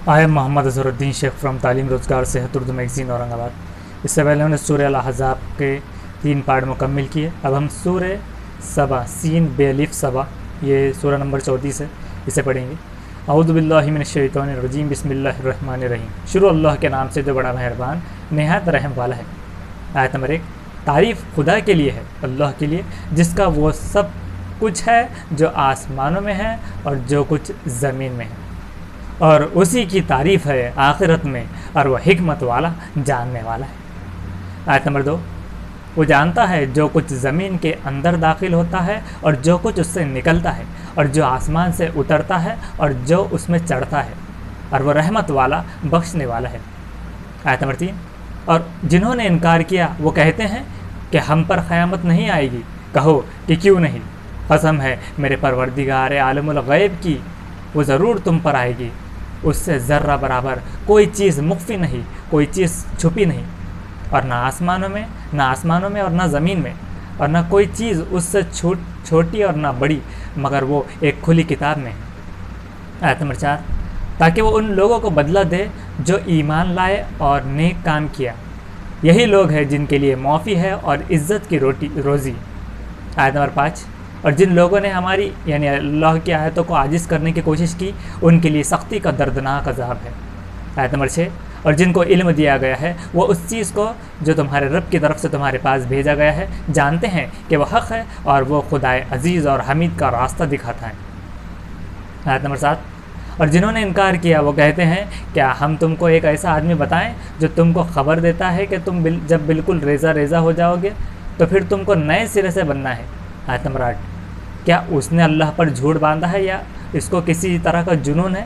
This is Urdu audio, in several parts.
I am Muhammad Azharuddin Sheikh from تعلیم روزگار صحت اردو میگزین اورنگ آباد۔ اس سے پہلے ہم نے سورہ الاحزاب کے 3 پارٹ مکمل کیے۔ اب ہم سورہ سبا سین بے الف سبا، یہ سورہ نمبر 34 ہے، اسے پڑھیں گے۔ اعوذ باللہ من الشیطان الرجیم، بسم اللہ الرحمن الرحیم۔ شروع اللہ کے نام سے جو بڑا مہربان نہایت رحم والا ہے۔ آیت نمبر 1۔ تعریف خدا کے لیے ہے، اللہ کے لیے، جس کا وہ سب کچھ ہے جو آسمانوں میں ہے اور جو کچھ زمین میں ہے، اور اسی کی تعریف ہے آخرت میں، اور وہ حکمت والا جاننے والا ہے۔ آیت نمبر 2۔ وہ جانتا ہے جو کچھ زمین کے اندر داخل ہوتا ہے اور جو کچھ اس سے نکلتا ہے، اور جو آسمان سے اترتا ہے اور جو اس میں چڑھتا ہے، اور وہ رحمت والا بخشنے والا ہے۔ آیت نمبر 3۔ اور جنہوں نے انکار کیا وہ کہتے ہیں کہ ہم پر قیامت نہیں آئے گی، کہو کہ کیوں نہیں، قسم ہے میرے پروردگار عالم الغیب کی، وہ ضرور تم پر آئے گی، اس سے ذرہ برابر کوئی چیز مخفی نہیں، کوئی چیز چھپی نہیں، اور نہ آسمانوں میں اور نہ زمین میں، اور نہ کوئی چیز اس سے چھوٹی اور نہ بڑی، مگر وہ ایک کھلی کتاب میں ہے۔ آیت نمبر 4۔ تاکہ وہ ان لوگوں کو بدلہ دے جو ایمان لائے اور نیک کام کیا، یہی لوگ ہیں جن کے لیے معافی ہے اور عزت کی روزی۔ آیت نمبر 5۔ اور جن لوگوں نے ہماری یعنی اللہ کی آیتوں کو عاجز کرنے کی کوشش کی، ان کے لیے سختی کا دردناک عذاب ہے۔ آیت نمبر 6۔ اور جن کو علم دیا گیا ہے وہ اس چیز کو جو تمہارے رب کی طرف سے تمہارے پاس بھیجا گیا ہے جانتے ہیں کہ وہ حق ہے، اور وہ خدائے عزیز اور حمید کا راستہ دکھاتا ہے۔ آیت نمبر 7۔ اور جنہوں نے انکار کیا وہ کہتے ہیں کیا ہم تم کو ایک ایسا آدمی بتائیں جو تم کو خبر دیتا ہے کہ تم جب بالکل ریزہ ہو جاؤ گے تو پھر تم کو نئے سرے سے بننا ہے۔ آیت نمبر 8۔ کیا اس نے اللہ پر جھوٹ باندھا ہے یا اس کو کسی طرح کا جنون ہے؟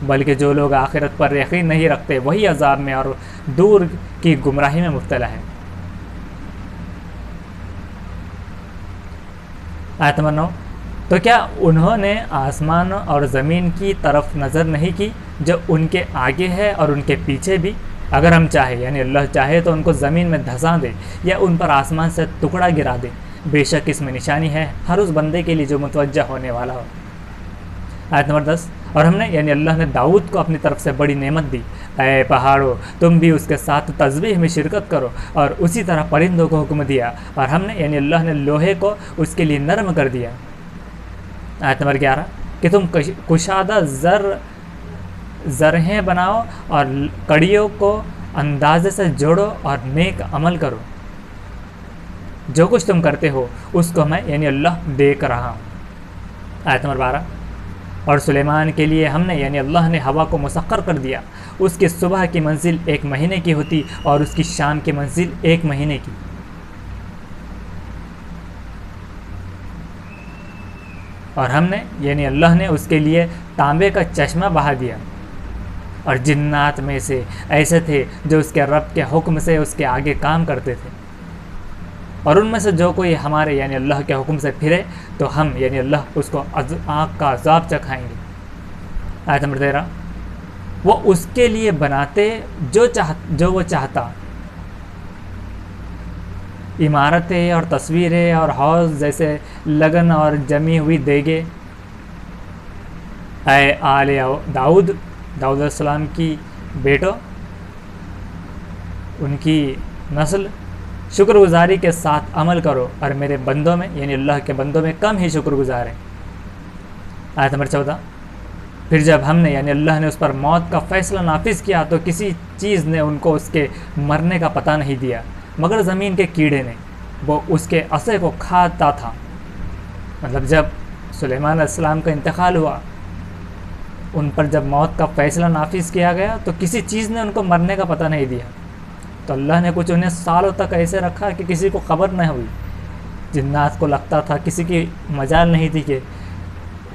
بلکہ جو لوگ آخرت پر یقین نہیں رکھتے وہی عذاب میں اور دور کی گمراہی میں مبتلا ہے۔ آیت نمبر 9۔ تو کیا انہوں نے آسمان اور زمین کی طرف نظر نہیں کی جو ان کے آگے ہے اور ان کے پیچھے بھی؟ اگر ہم چاہے یعنی اللہ چاہے تو ان کو زمین میں دھسا دے یا ان پر آسمان سے ٹکڑا گرا دے، بے شک اس میں نشانی ہے ہر اس بندے کے لیے جو متوجہ ہونے والا ہو۔ آیت نمبر 10۔ اور ہم نے یعنی اللہ نے داؤد کو اپنی طرف سے بڑی نعمت دی، اے پہاڑوں تم بھی اس کے ساتھ تسبیح میں شرکت کرو، اور اسی طرح پرندوں کو حکم دیا، اور ہم نے یعنی اللہ نے لوہے کو اس کے لیے نرم کر دیا۔ آیت نمبر 11۔ کہ تم کشادہ زرہیں بناؤ اور کڑیوں کو اندازے سے جوڑو اور نیک عمل کرو، جو کچھ تم کرتے ہو اس کو میں یعنی اللہ دیکھ رہا ہوں۔ آیت نمبر 12۔ اور سلیمان کے لیے ہم نے یعنی اللہ نے ہوا کو مسخر کر دیا، اس کی صبح کی منزل 1 مہینے کی ہوتی اور اس کی شام کی منزل 1 مہینے کی۔ اور ہم نے یعنی اللہ نے اس کے لیے تانبے کا چشمہ بہا دیا، اور جنات میں سے ایسے تھے جو اس کے رب کے حکم سے اس کے آگے کام کرتے تھے، اور ان میں سے جو کوئی ہمارے یعنی اللہ کے حکم سے پھرے تو ہم یعنی اللہ اس کو آگ کا عذاب چکھائیں گے۔ آیت نمبر 13۔ وہ اس کے لیے بناتے جو وہ چاہتا، عمارتیں اور تصویریں اور حوض جیسے لگن اور جمی ہوئی دیگیں۔ اے آل داؤد علیہ السلام کی بیٹو، ان کی نسل، شکر گزاری کے ساتھ عمل کرو، اور میرے بندوں میں یعنی اللہ کے بندوں میں کم ہی شکر گزار ہیں۔ آیت نمبر 14۔ پھر جب ہم نے یعنی اللہ نے اس پر موت کا فیصلہ نافذ کیا تو کسی چیز نے ان کو اس کے مرنے کا پتہ نہیں دیا مگر زمین کے کیڑے نے، وہ اس کے عصے کو کھاتا تھا۔ مطلب جب سلیمان علیہ السلام کا انتقال ہوا، ان پر جب موت کا فیصلہ نافذ کیا گیا تو کسی چیز نے ان کو مرنے کا پتہ نہیں دیا، تو اللہ نے کچھ انہیں سالوں تک ایسے رکھا کہ کسی کو خبر نہ ہوئی۔ جنات کو لگتا تھا، کسی کی مجال نہیں تھی کہ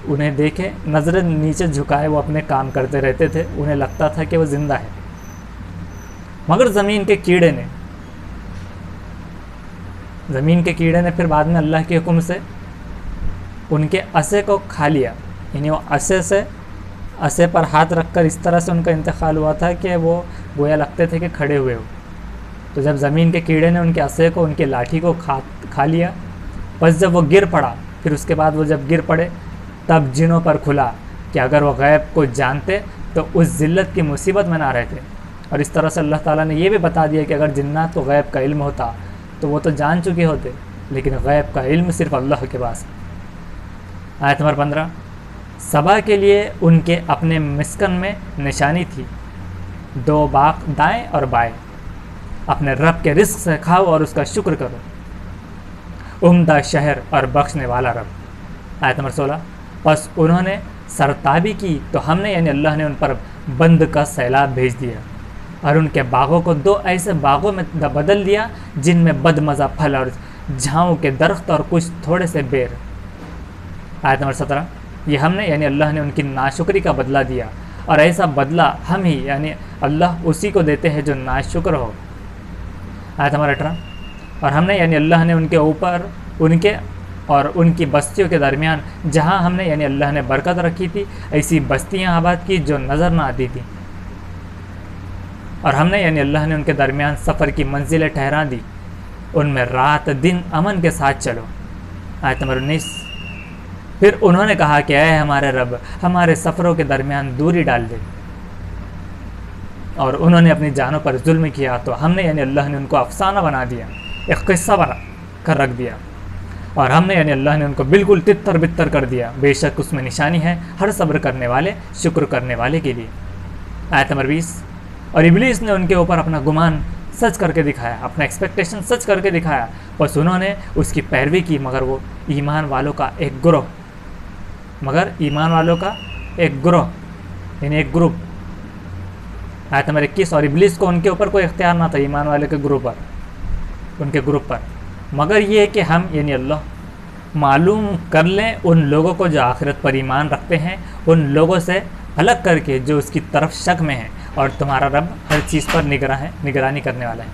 انہیں دیکھے، نظریں نیچے جھکائے وہ اپنے کام کرتے رہتے تھے، انہیں لگتا تھا کہ وہ زندہ ہے، مگر زمین کے کیڑے نے پھر بعد میں اللہ کے حکم سے ان کے عصے کو کھا لیا، یعنی وہ عصے پر ہاتھ رکھ کر اس طرح سے ان کا انتقال ہوا تھا کہ وہ گویا لگتے تھے کہ کھڑے ہوئے ہو۔ تو جب زمین کے کیڑے نے ان کے عصے کو، ان کے لاٹھی کو کھا لیا، بس جب وہ گر پڑا، پھر اس کے بعد وہ جب گر پڑے تب جنوں پر کھلا کہ اگر وہ غیب کو جانتے تو اس ذلت کی مصیبت میں نہ رہتے۔ اور اس طرح سے اللہ تعالیٰ نے یہ بھی بتا دیا کہ اگر جنات کو غیب کا علم ہوتا تو وہ تو جان چکے ہوتے، لیکن غیب کا علم صرف اللہ کے پاس ہے۔ آیت نمبر 15، سبا کے لیے ان کے اپنے مسکن میں نشانی تھی، 2 باغ دائیں اور بائیں، اپنے رب کے رزق سے کھاؤ اور اس کا شکر کرو، عمدہ شہر اور بخشنے والا رب۔ آیت نمبر 16، پس انہوں نے سرتابی کی تو ہم نے یعنی اللہ نے ان پر بند کا سیلاب بھیج دیا، اور ان کے باغوں کو 2 ایسے باغوں میں بدل دیا جن میں بد مزہ پھل اور جھاؤں کے درخت اور کچھ تھوڑے سے بیر۔ آیت نمبر 17، یہ ہم نے یعنی اللہ نے ان کی ناشکری کا بدلہ دیا، اور ایسا بدلہ ہم ہی یعنی اللہ اسی کو دیتے ہیں جو ناشکر ہو۔ آیت نمبر 18، اور ہم نے یعنی اللہ نے ان کے اوپر ان کے اور ان کی بستیوں کے درمیان جہاں ہم نے یعنی اللہ نے برکت رکھی تھی ایسی بستیاں آباد کی جو نظر نہ آتی تھیں، اور ہم نے یعنی اللہ نے ان کے درمیان سفر کی منزلیں ٹھہرا دی، ان میں رات دن امن کے ساتھ چلو۔ آیت نمبر 19، پھر انہوں نے کہا کہ اے ہمارے رب ہمارے سفروں کے درمیان دوری ڈال دے، اور انہوں نے اپنی جانوں پر ظلم کیا تو ہم نے یعنی اللہ نے ان کو افسانہ بنا دیا، ایک قصہ بنا کر رکھ دیا، اور ہم نے یعنی اللہ نے ان کو بالکل تتر بتر کر دیا، بے شک اس میں نشانی ہے ہر صبر کرنے والے شکر کرنے والے کے لیے۔ آیت نمبر 20، اور ابلیس نے ان کے اوپر اپنا گمان سچ کر کے دکھایا، اپنا ایکسپیکٹیشن سچ کر کے دکھایا، بس انہوں نے اس کی پیروی کی، مگر ایمان والوں کا ایک گروہ یعنی ایک گروپ۔ آیت نمبر 21، اور ابلیس کو ان کے اوپر کوئی اختیار نہ تھا ایمان والے کے گروپ پر، مگر یہ کہ ہم یعنی اللہ معلوم کر لیں ان لوگوں کو جو آخرت پر ایمان رکھتے ہیں ان لوگوں سے الگ کر کے جو اس کی طرف شک میں ہیں، اور تمہارا رب ہر چیز پر نگرانی کرنے والا ہے۔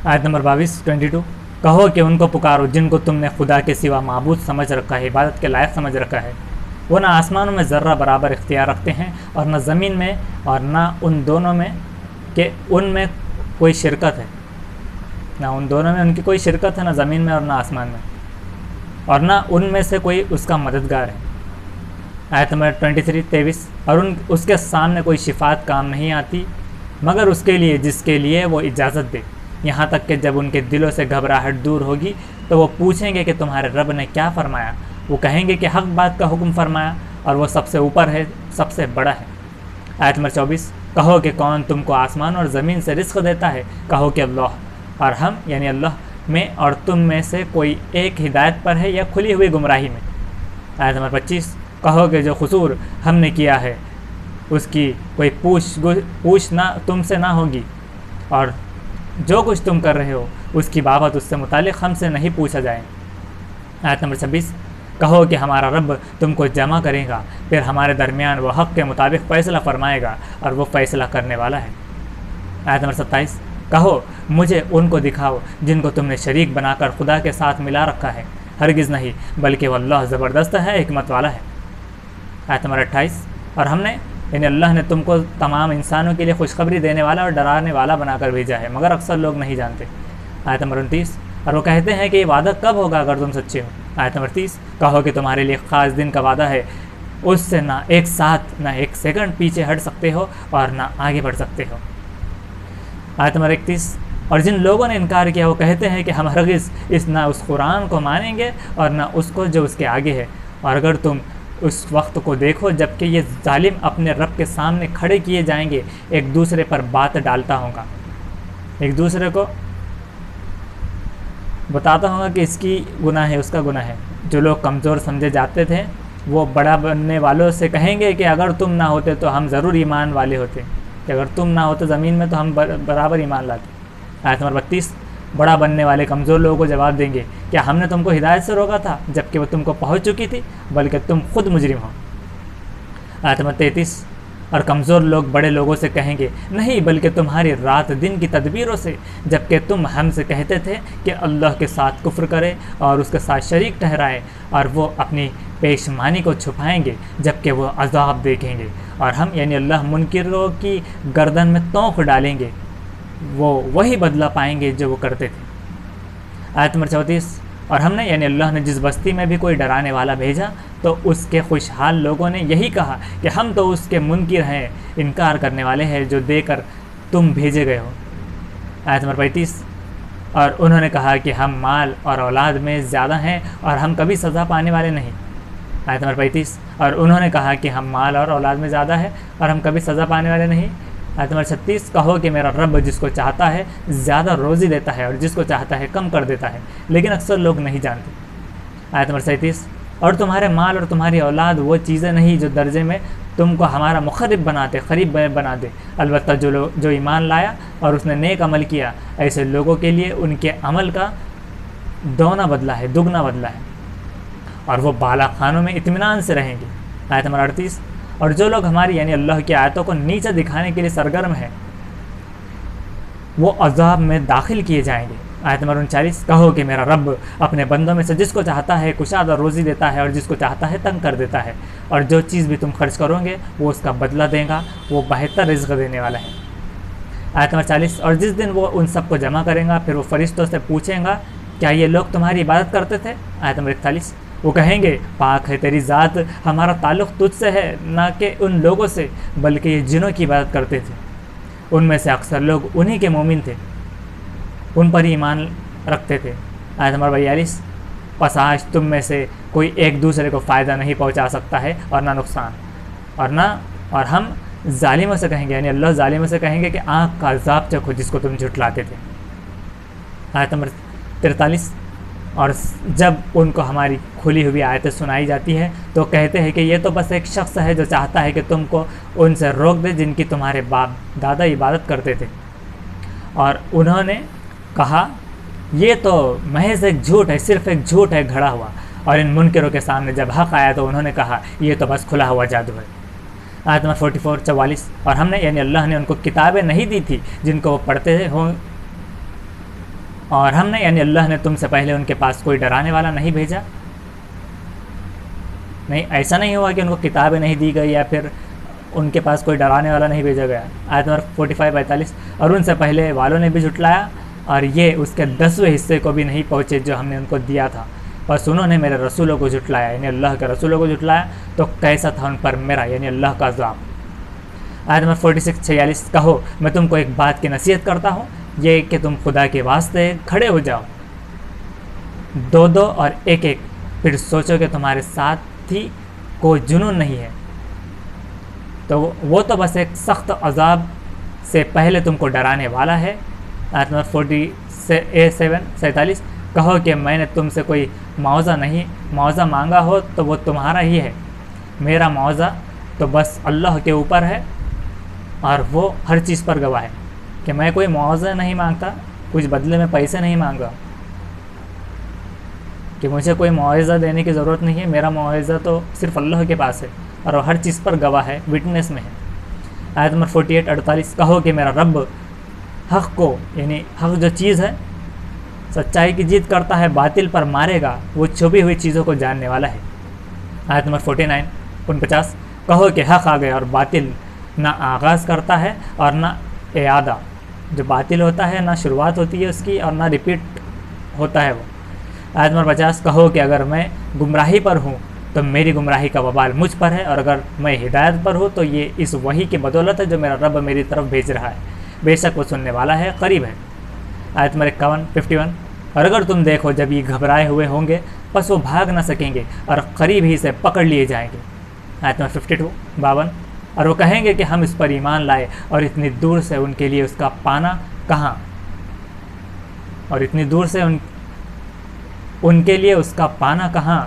آیت نمبر 22 کہو کہ ان کو پکارو جن کو تم نے خدا کے سوا معبود سمجھ رکھا ہے، عبادت کے لائق سمجھ رکھا ہے، وہ نہ آسمانوں میں ذرہ برابر اختیار رکھتے ہیں اور نہ زمین میں، اور نہ ان دونوں میں کہ ان میں کوئی شرکت ہے، نہ ان دونوں میں ان کی کوئی شرکت ہے، نہ زمین میں اور نہ آسمان میں، اور نہ ان میں سے کوئی اس کا مددگار ہے۔ آیت نمبر 23 اور اس کے سامنے کوئی شفاعت کام نہیں آتی مگر اس کے لیے جس کے لیے وہ اجازت دے، یہاں تک کہ جب ان کے دلوں سے گھبراہٹ دور ہوگی تو وہ پوچھیں گے کہ تمہارے رب نے کیا فرمایا، وہ کہیں گے کہ حق بات کا حکم فرمایا اور وہ سب سے اوپر ہے، سب سے بڑا ہے۔ آیت نمبر 24 کہو کہ کون تم کو آسمان اور زمین سے رزق دیتا ہے، کہو کہ اللہ، اور ہم یعنی اللہ میں اور تم میں سے کوئی ایک ہدایت پر ہے یا کھلی ہوئی گمراہی میں۔ آیت نمبر 25 کہو کہ جو قصور ہم نے کیا ہے اس کی کوئی پوچھ نہ تم سے نہ ہوگی، اور جو کچھ تم کر رہے ہو اس کی بابت اس سے متعلق ہم سے نہیں پوچھا جائے۔ آیت نمبر 26 کہو کہ ہمارا رب تم کو جمع کرے گا، پھر ہمارے درمیان وہ حق کے مطابق فیصلہ فرمائے گا اور وہ فیصلہ کرنے والا ہے۔ آیت نمبر 27 کہو مجھے ان کو دکھاؤ جن کو تم نے شریک بنا کر خدا کے ساتھ ملا رکھا ہے، ہرگز نہیں بلکہ وہ اللہ زبردست ہے، حکمت والا ہے۔ آیت نمبر 28 اور ہم نے یعنی اللہ نے تم کو تمام انسانوں کے لیے خوشخبری دینے والا اور ڈرانے والا بنا کر بھیجا ہے، مگر اکثر لوگ نہیں جانتے۔ آیت نمبر 29 اور وہ کہتے ہیں کہ یہ وعدہ کب ہوگا اگر تم سچے ہو۔ آیت نمبر 30 کہو کہ تمہارے لیے خاص دن کا وعدہ ہے، اس سے نہ ایک ساتھ نہ ایک سیکنڈ پیچھے ہٹ سکتے ہو اور نہ آگے بڑھ سکتے ہو۔ آیت نمبر 31 اور جن لوگوں نے انکار کیا وہ کہتے ہیں کہ ہم ہرگز نہ اس قرآن کو مانیں گے اور نہ اس کو جو اس کے آگے ہے، اور اگر تم اس وقت کو دیکھو جب کہ یہ ظالم اپنے رب کے سامنے کھڑے کیے جائیں گے، ایک دوسرے پر بات ڈالتا ہوگا، ایک دوسرے کو بتاتا ہوگا کہ اس کی گناہ ہے، اس کا گناہ ہے۔ جو لوگ کمزور سمجھے جاتے تھے وہ بڑا بننے والوں سے کہیں گے کہ اگر تم نہ ہوتے تو ہم ضرور ایمان والے ہوتے، کہ اگر تم نہ ہوتے زمین میں تو ہم برابر ایمان لاتے۔ آیت نمبر 32 بڑا بننے والے کمزور لوگوں کو جواب دیں گے، کیا ہم نے تم کو ہدایت سے روکا تھا جبکہ وہ تم کو پہنچ چکی تھی، بلکہ تم خود مجرم ہو۔ آیت نمبر 33 اور کمزور لوگ بڑے لوگوں سے کہیں گے، نہیں بلکہ تمہاری رات دن کی تدبیروں سے، جبکہ تم ہم سے کہتے تھے کہ اللہ کے ساتھ کفر کرے اور اس کے ساتھ شریک ٹھہرائے، اور وہ اپنی پیشمانی کو چھپائیں گے جبکہ وہ عذاب دیکھیں گے، اور ہم یعنی اللہ منکروں کی گردن میں تونک ڈالیں گے، وہ وہی بدلہ پائیں گے جو وہ کرتے تھے۔ آیت نمبر 34 اور ہم نے یعنی اللہ نے جس بستی میں بھی کوئی ڈرانے والا بھیجا تو تو اس کے خوشحال لوگوں نے یہی کہا کہ ہم تو اس کے منکر ہیں، انکار کرنے والے ہیں جو دے کر تم بھیجے گئے ہو۔ آیت نمبر 35، اور انہوں نے کہا کہ ہم مال اور اولاد میں زیادہ ہیں اور ہم کبھی سزا پانے والے نہیں۔ آیت نمبر 35، اور انہوں نے کہا کہ ہم مال اور اولاد میں زیادہ ہیں اور ہم کبھی سزا پانے والے نہیں۔ آیت نمبر 36، کہو کہ میرا رب جس کو چاہتا ہے زیادہ روزی دیتا ہے اور جس کو چاہتا ہے کم کر دیتا ہے، لیکن اکثر لوگ نہیں جانتے۔ آیت نمبر 37، اور تمہارے مال اور تمہاری اولاد وہ چیزیں نہیں جو درجے میں تم کو ہمارا مخرب بناتے، قریب بنا دے، البتہ جو ایمان لایا اور اس نے نیک عمل کیا، ایسے لوگوں کے لیے ان کے عمل کا دونا بدلہ ہے، دگنا بدلہ ہے، اور وہ بالا خانوں میں اطمینان سے رہیں گے۔ آیت نمبر 38، اور جو لوگ ہماری یعنی اللہ کی آیتوں کو نیچے دکھانے کے لیے سرگرم ہیں وہ عذاب میں داخل کیے جائیں گے۔ آیت نمبر 39، کہو کہ میرا رب اپنے بندوں میں سے جس کو چاہتا ہے کشادہ روزی دیتا ہے اور جس کو چاہتا ہے تنگ کر دیتا ہے، اور جو چیز بھی تم خرچ کرو گے وہ اس کا بدلہ دے گا، وہ بہتر رزق دینے والا ہے۔ آیت نمبر 40، اور جس دن وہ ان سب کو جمع کرے گا پھر وہ فرشتوں سے پوچھیں گا کیا یہ لوگ تمہاری عبادت کرتے تھے؟ آیت نمبر 41، وہ کہیں گے پاک ہے تیری ذات، ہمارا تعلق تجھ سے ہے نہ کہ ان لوگوں سے، بلکہ یہ جنوں کی عبادت کرتے تھے، ان میں سے اکثر لوگ انہی کے مومن تھے، ان پر ایمان رکھتے تھے۔ آیت نمبر 42، پس آج تم میں سے کوئی ایک دوسرے کو فائدہ نہیں پہنچا سکتا ہے اور نہ نقصان، اور ہم ظالموں سے کہیں گے، یعنی اللہ ظالموں سے کہیں گے کہ آنکھ کا عذاب چکھو جس کو تم جھٹلاتے تھے۔ آیت نمبر 43، اور جب ان کو ہماری کھلی ہوئی آیتیں سنائی جاتی ہے تو کہتے ہیں کہ یہ تو بس ایک شخص ہے جو چاہتا ہے کہ تم کو ان سے روک دے جن کی تمہارے باپ دادا عبادت کرتے تھے، اور انہوں نے کہا یہ تو محض ایک جھوٹ ہے، صرف ایک جھوٹ ہے گھڑا ہوا، اور ان منکروں کے سامنے جب حق آیا تو انہوں نے کہا یہ تو بس کھلا ہوا جادو ہے۔ آیت نمبر 44، اور ہم نے یعنی اللہ نے ان کو کتابیں نہیں دی تھی جن کو وہ پڑھتے ہوں، اور ہم نے یعنی اللہ نے تم سے پہلے ان کے پاس کوئی ڈرانے والا نہیں بھیجا۔ نہیں، ایسا نہیں ہوا کہ ان کو کتابیں نہیں دی گئی یا پھر ان کے پاس کوئی ڈرانے والا نہیں بھیجا گیا۔ آیت نمبر 45-42، اور ان سے پہلے والوں نے بھی جھٹلایا اور یہ اس کے 10ویں حصے کو بھی نہیں پہنچے جو ہم نے ان کو دیا تھا، بس انہوں نے میرے رسولوں کو جھٹلایا، یعنی اللہ کے رسولوں کو جھٹلایا، تو کیسا تھا ان پر میرا یعنی اللہ کا عذاب۔ آیت نمبر 46-46، کہو میں تم کو ایک بات کی نصیحت کرتا ہوں، یہ کہ تم خدا کے واسطے کھڑے ہو جاؤ، دو دو اور ایک ایک، پھر سوچو کہ تمہارے ساتھی کوئی جنون نہیں ہے، تو وہ تو بس ایک سخت عذاب سے پہلے تم کو ڈرانے والا ہے۔ آیت نمبر 47 کہو کہ میں نے تم سے کوئی معاوضہ مانگا ہو تو وہ تمہارا ہی ہے، میرا معاوضہ تو بس اللہ کے اوپر ہے اور وہ ہر چیز پر گواہ ہے کہ میں کوئی معاوضہ نہیں مانگتا، کچھ بدلے میں پیسے نہیں مانگا، کہ مجھے کوئی معاوضہ دینے کی ضرورت نہیں ہے، میرا معاوضہ تو صرف اللہ کے پاس ہے اور وہ ہر چیز پر گواہ ہے، وٹنس میں ہے۔ آیت نمبر 48-48 کہو کہ میرا رب حق کو یعنی حق جو چیز ہے سچائی کی جیت کرتا ہے، باطل پر مارے گا، وہ چھپی ہوئی چیزوں کو جاننے والا ہے۔ آیت نمبر 49-49 کہو کہ حق آ گیا اور باطل نہ آغاز کرتا ہے اور نہ اعادہ، جو باطل ہوتا ہے نہ شروعات ہوتی ہے اس کی اور نہ ریپیٹ ہوتا ہے وہ۔ آیت نمبر 50 کہو کہ اگر میں گمراہی پر ہوں تو میری گمراہی کا وبال مجھ پر ہے، اور اگر میں ہدایت پر ہوں تو یہ اس وحی کی بدولت ہے جو میرا رب میری طرف بھیج رہا ہے، بے شک وہ سننے والا ہے، قریب ہے۔ آیت نمبر 51 اور اگر تم دیکھو جب یہ گھبرائے ہوئے ہوں گے پس وہ بھاگ نہ سکیں گے اور قریب ہی سے پکڑ لیے جائیں گے۔ آیت نمبر 52 اور وہ کہیں گے کہ ہم اس پر ایمان لائے اور اتنی دور سے ان کے لیے اس کا پانا کہاں، اور اتنی دور سے ان کے لیے اس کا پانا کہاں۔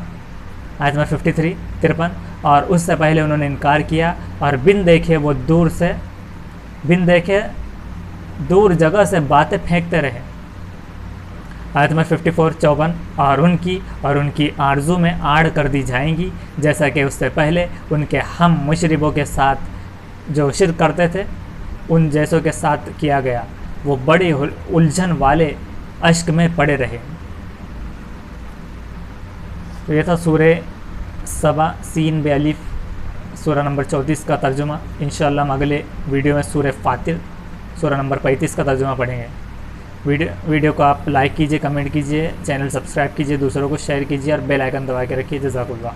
آیت نمبر 53 اور اس سے پہلے انہوں نے انکار کیا اور بن دیکھے دور جگہ سے باتیں پھینکتے رہے۔ آیت نمبر 54 اور ان کی آرزو میں آڑ کر دی جائیں گی جیسا کہ اس سے پہلے ان کے ہم مشربوں کے ساتھ جو شرک کرتے تھے ان جیسوں کے ساتھ کیا گیا، وہ بڑی الجھن والے اشک میں پڑے رہے۔ تو یہ تھا سورہ سبا سین بے الف سورہ نمبر 34 کا ترجمہ۔ انشاءاللہ ہم اگلے ویڈیو میں سورہ فاطر سورہ نمبر 35 کا ترجمہ پڑھیں گے۔ ویڈیو کو آپ لائک کیجئے، کمنٹ کیجئے، چینل سبسکرائب کیجئے، دوسروں کو شیئر کیجئے اور بیل آئیکن دبا کے رکھیے۔ جزاک اللہ۔